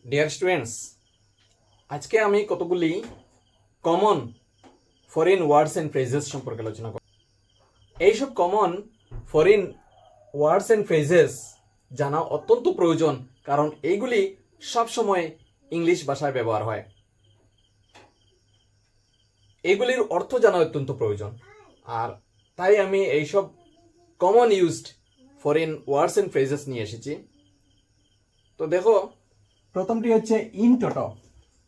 Dear students, আজকে আমি কতগুলি common foreign words and phrases সম্পর্কে আলোচনা করব। এইসব common foreign words and phrases জানা অত্যন্ত প্রয়োজন, কারণ এইগুলি সবসময় ইংলিশ ভাষায় ব্যবহার হয়। এগুলির অর্থ জানা অত্যন্ত প্রয়োজন, আর তাই আমি এইসব common used foreign words and phrases নিয়ে এসেছি। তো দেখো, প্রথমটি হচ্ছে ইন টোটো।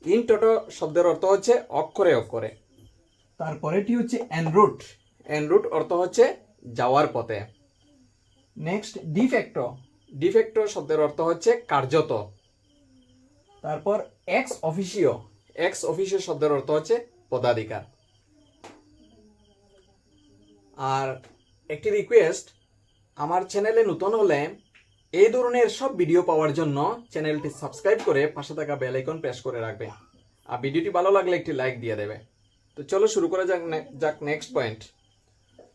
ইন টোটো শব্দের অর্থ হচ্ছে অক্ষরে অক্ষরে। তারপরেটি হচ্ছে এনরুট। এনরুট অর্থ হচ্ছে যাওয়ার পথে। Next de facto. ডিফেক্টো শব্দের অর্থ হচ্ছে কার্যত। তারপর এক্স অফিসিও। এক্স অফিসিও শব্দের অর্থ হচ্ছে পদাধিকার। আর একটি রিকোয়েস্ট, আমার চ্যানেলে নতুন হলে এই ধরনের সব ভিডিও পাওয়ার জন্য চ্যানেলটি সাবস্ক্রাইব করে পাশে থাকা বেল আইকন প্রেস করে রাখবে, আর ভিডিওটি ভালো লাগলে একটি লাইক দিয়ে দেবে। তো চলো শুরু করা যাক নেক্সট পয়েন্ট।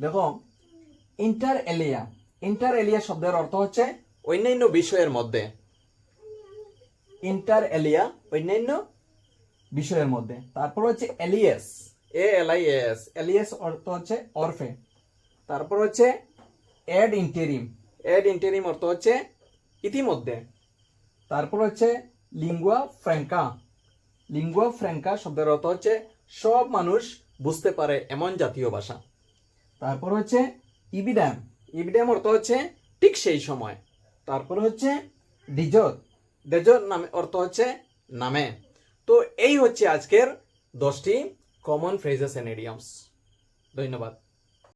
দেখো, ইন্টার এলিয়া। ইন্টার এলিয়া শব্দের অর্থ হচ্ছে অন্যান্য বিষয়ের মধ্যে। ইন্টার এলিয়া অন্যান্য বিষয়ের মধ্যে। তারপর হচ্ছে এলিয়াস। ALIAS। এলিয়াস অর্থ হচ্ছে অরফে। তারপর হচ্ছে এড ইন্টেরিম। এড ইন্টেরিম অর্থ হচ্ছে ইতিমধ্যে। তারপর হচ্ছে লিঙ্গুয়া ফ্র্যাঙ্কা। লিঙ্গুয়া ফ্র্যাঙ্কা শব্দের অর্থ হচ্ছে সব মানুষ বুঝতে পারে এমন জাতীয় ভাষা। তারপর হচ্ছে ইবিডাম। ইবিডাম অর্থ হচ্ছে ঠিক সেই সময়। তারপর হচ্ছে ডিজট। ডেজট নামে অর্থ হচ্ছে নামে। তো এই হচ্ছে আজকের 10টি কমন ফ্রেজেস এন্ড ইডিয়মস। ধন্যবাদ।